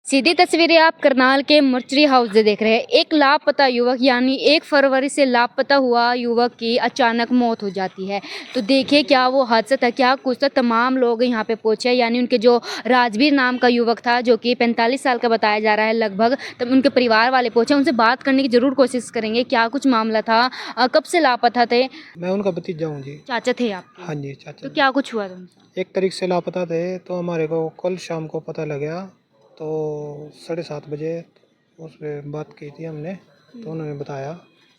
सीधी तस्वीरें आप करनाल के मर्चरी हाउस से देख रहे हैं। एक लापता युवक यानी 1 फरवरी से लापता हुआ युवक की अचानक मौत हो जाती है। तो देखिए क्या वो हादसा था, क्या कुछ था। तमाम लोग यहाँ पे पहुंचे, यानी उनके जो राजवीर नाम का युवक था जो कि 45 साल का बताया जा रहा है लगभग, तब उनके परिवार वाले पहुंचे। उनसे बात करने की जरूर कोशिश करेंगे, क्या कुछ मामला था, कब से लापता थे। मैं उनका भतीजा हूँ जी। चाचा थे आपके? हाँ जी चाचा। तो क्या कुछ हुआ था उनसे? 1 तारीख से लापता थे तो हमारे को कल शाम को पता लगा, तो 7:30 बजे उस पर बात की थी हमने, तो उन्होंने बताया।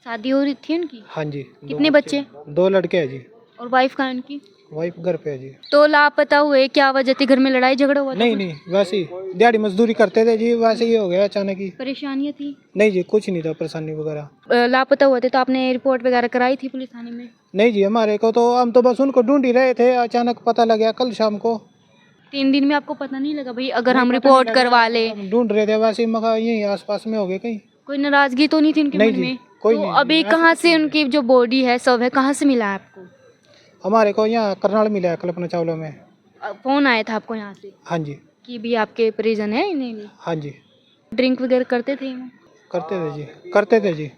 शादी हो रही थी उनकी? हाँ जी। कितने बच्चे? 2 लड़के हैं जी। और वाइफ कहाँ है उनकी? वाइफ घर पे है जी। तो लापता हुए क्या वजह थी? घर में लड़ाई झगड़ा हुआ था? नहीं नहीं, वैसे ही दिहाड़ी मजदूरी करते थे जी, वैसे ही हो गया अचानक ही। परेशानियाँ थी? नहीं जी, कुछ नहीं था परेशानी वगैरह। लापता हुए थे तो आपने रिपोर्ट वगैरह कराई थी पुलिस थाने में? नहीं जी, हमारे को तो हम तो बस उनको ढूंढ ही रहे थे, अचानक पता लगा कल शाम को। 3 दिन में आपको पता नहीं लगा भाई अगर नहीं, हम पता रिपोर्ट नहीं लगा, करवा ले? हम ढूंढ रहे थे वैसे ही, मगर यहीं आसपास में हो गए कहीं। कोई नाराजगी तो नहीं थी उनके नहीं मन जी, में? कोई तो नहीं, अभी ऐसा कहाँ कुछ से नहीं है। उनकी जो बॉडी है, शव है, कहाँ से मिला है आपको? हमारे को यहाँ करनाल मिला है, कल्पना चावला में। फोन आया था आपको यहाँ से हाँ जी। कि भी आपके परिजन है? नहीं नहीं। हाँ जी। ड्रिंक वगैरह करते थे वो? करते थे जी, करते थे जी।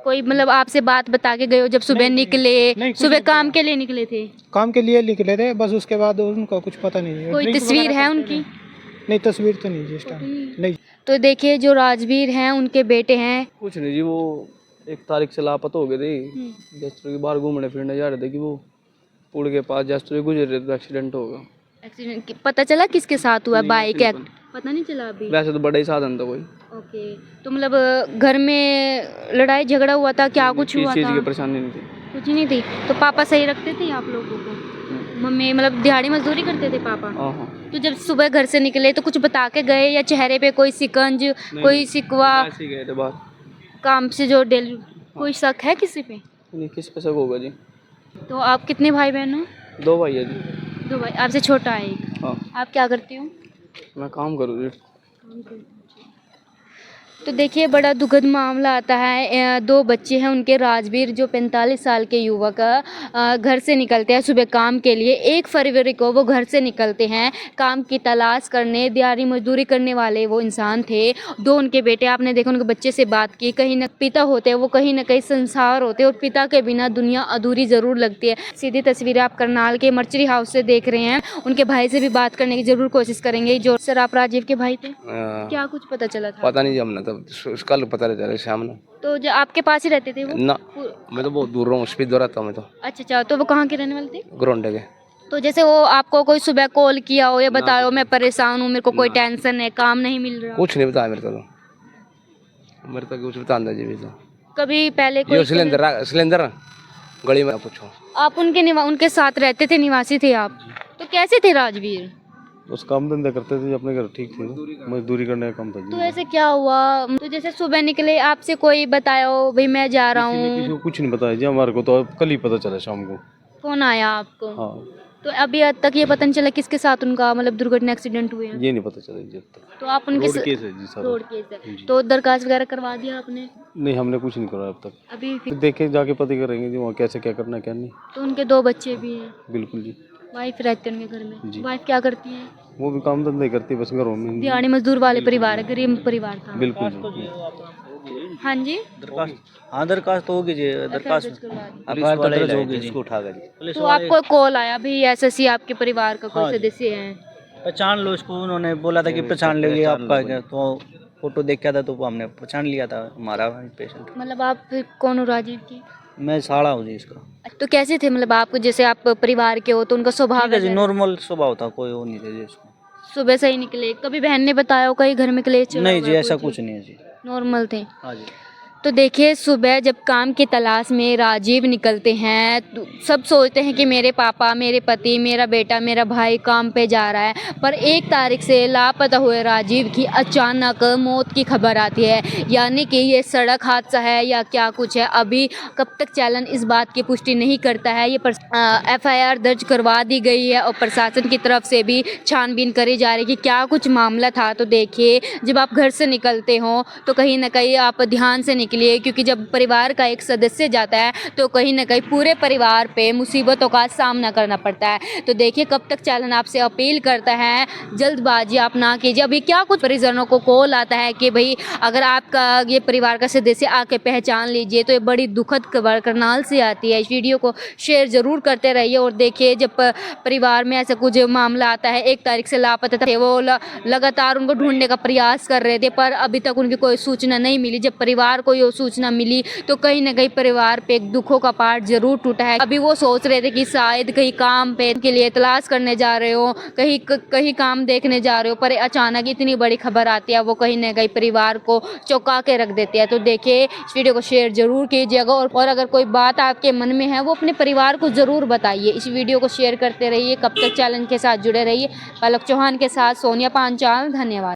कोई मतलब आपसे बात बता के गए हो जब सुबह नहीं, निकले? नहीं, कुछ सुबह नहीं काम बताया। के लिए निकले थे? काम के लिए निकले थे बस, उसके बाद उनको कुछ पता नहीं है। कोई ड्रिंक तस्वीर वगैरह है करते उनकी? थे। नहीं, तस्वीर तो नहीं जी इस टाइम। नहीं। तो देखिए जो राजवीर हैं उनके बेटे हैं। कुछ नहीं जी, वो 1 तारीख से लापता हो गए थे। जैसे कि बाहर घूमने फिरने जा रहे थे कि वो पुल के पास जैसे गुजर रहे थे, एक्सीडेंट हो गया। एक्सीडेंट पता चला किसके साथ हुआ? नहीं, बाइक नहीं है? पता नहीं चला अभी? वैसे तो बड़ा ही साधन था कोई। ओके। तो मतलब घर में लड़ाई झगड़ा हुआ था, क्या कुछ हुआ किसी चीज़ था? की परेशानी नहीं थी। कुछ नहीं थी। तो पापा सही रखते थे आप लोगों को? मम्मी मतलब दिहाड़ी मजदूरी करते थे पापा? हाँ। तो जब सुबह घर से निकले तो कुछ बता के गए या चेहरे पे कोई सिकंज, कोई सिकवा, ऐसे ही गए थे बाहर। काम से जो डेली? कोई शक है किसी पे? नहीं, किस पे शक होगा जी। तो आप कितने भाई बहन हो? 2 भाई है जी। 2 भाई। आपसे छोटा है एक? हाँ, आप क्या करती हो? मैं काम करूँ जी। तो देखिए बड़ा दुखद मामला आता है। 2 बच्चे हैं उनके, राजवीर जो 45 साल के युवक घर से निकलते हैं सुबह काम के लिए। 1 फरवरी को वो घर से निकलते हैं काम की तलाश करने, दिहाड़ी मजदूरी करने वाले वो इंसान थे। 2 उनके बेटे, आपने देखा उनके बच्चे से बात की। कहीं न पिता होते हैं वो, कहीं ना कहीं संसार होते हैं और पिता के बिना दुनिया अधूरी ज़रूर लगती है। सीधी तस्वीरें आप करनाल के मर्चरी हाउस से देख रहे हैं। उनके भाई से भी बात करने की ज़रूर कोशिश करेंगे। जो सर आप राजीव के भाई थे, क्या कुछ पता चला था? पता नहीं जी, हमने तो कल पता चला शाम ने। तो जो आपके पास ही रहते थे वो? ना, मैं तो बहुत दूर हूँ, स्पीड रहता हूँ मैं तो। अच्छा, तो वो कहाँ के रहने वाले थे? ग्राउंड के। तो जैसे वो आपको कोई सुबह कॉल किया हो या बताया हो मैं परेशान हूँ, मेरे को कोई टेंशन है, काम नहीं मिल रहा? कुछ नहीं बताया मेरे तो कुछ बता जी भी तो। कभी पहले ये कोई सिलेंडर गली में पूछो। आप उनके साथ रहते थे, निवासी थे आप? तो कैसे थे राजवीर? बस काम धंधा करते थे अपने घर, ठीक थी, मजदूरी करने का काम था तो जी। ऐसे क्या हुआ? तो जैसे सुबह निकले, आपसे कोई बताया हो भाई मैं जा रहा किसी हूँ? को कुछ नहीं बताया जी, हमारे को तो कल ही पता चला शाम को। फोन आया आपको? हाँ, तो अभी आज तक ये पता नहीं चला किसके साथ उनका मतलब दुर्घटना, एक्सीडेंट हुए हैं? ये नहीं पता चला जी अब तक। तो आप उनके रोड केस है जी सारा। रोड केस है। तो दरखास्त वगैरह करवा दिया आपने? नहीं, हमने कुछ नहीं करा अब तक। अभी तो देखे जाके पता करेंगे जी वहाँ कैसे क्या करना है क्या नहीं। तो उनके 2 बच्चे भी हैं? बिल्कुल जी। वाइफ रहते हैं उनके घर में? जी। वाइफ क्या करती है? वो भी काम धंधा ही करती है बस घरों में। दिहाड़ी मजदूर वाले परिवार है, गरीब परिवार था? बिल्कुल जी। हाँ जी। दरखास्त तो होगी जी, दरखास्त पुलिस वाले होगी जी, इसको उठा गए। तो आपको कॉल आया भी ऐसे आपके परिवार का कोई सदस्य है? पहचान लो इसको, उन्होंने बोला था कि पहचान लीजिए आपका क्या, तो फोटो देखा था तो हमने पहचान लिया था, हमारा पेशेंट। मतलब आप फिर कौन हो राजीव की? मैं साड़ा हूँ जी इसका। तो कैसे थे मतलब आपको, जैसे आप परिवार के हो तो उनका स्वभाव ठीक है जी, वगैरह? नॉर्मल स्वभाव था, कोई वो नहीं था जी इसको। सुबह से ही निकले, कभी बहन ने बताया हो कहीं घर में क्लेश चला नहीं हुआ जी, है ऐसा कोई कुछ नहीं है जी। नॉर्मल थे? हाँ जी। तो देखिए सुबह जब काम की तलाश में राजीव निकलते हैं तो सब सोचते हैं कि मेरे पापा, मेरे पति, मेरा बेटा, मेरा भाई काम पे जा रहा है, पर 1 तारीख से लापता हुए राजीव की अचानक मौत की खबर आती है। यानी कि ये सड़क हादसा है या क्या कुछ है, अभी कब तक चालन इस बात की पुष्टि नहीं करता है। ये FIR दर्ज करवा दी गई है और प्रशासन की तरफ से भी छानबीन करी जा रही है कि क्या कुछ मामला था। तो देखिए जब आप घर से निकलते हो तो कहीं ना कहीं आप ध्यान से निकले, के लिए, क्योंकि जब परिवार का एक सदस्य जाता है तो कहीं ना कहीं पूरे परिवार पे मुसीबतों का सामना करना पड़ता है। तो देखिए कब तक चालन आपसे अपील करता है, जल्दबाजी आप ना कीजिए। अभी क्या कुछ परिजनों को कॉल आता है कि भाई अगर आपका ये परिवार का सदस्य आके पहचान लीजिए, तो ये बड़ी दुखद खबर करनाल से आती है। इस वीडियो को शेयर ज़रूर करते रहिए। और देखिए जब परिवार में ऐसा कुछ मामला आता है, 1 तारीख से लापता थे वो, लगातार उनको ढूंढने का प्रयास कर रहे थे पर अभी तक उनकी कोई सूचना नहीं मिली। जब परिवार को ये सूचना मिली तो कहीं ना कहीं परिवार पे एक दुखों का पहाड़ जरूर टूटा है। अभी वो सोच रहे थे कि शायद कहीं काम पे के लिए तलाश करने जा रहे हो, कहीं काम देखने जा रहे हो, पर अचानक इतनी बड़ी खबर आती है, वो कहीं ना कहीं परिवार को चौंका के रख देती है। तो देखिए इस वीडियो को शेयर जरूर कीजिएगा और अगर कोई बात आपके मन में है वो अपने परिवार को ज़रूर बताइए। इस वीडियो को शेयर करते रहिए। कब तक चैनल के साथ जुड़े रहिए। पलक चौहान के साथ सोनिया पांचाल, धन्यवाद।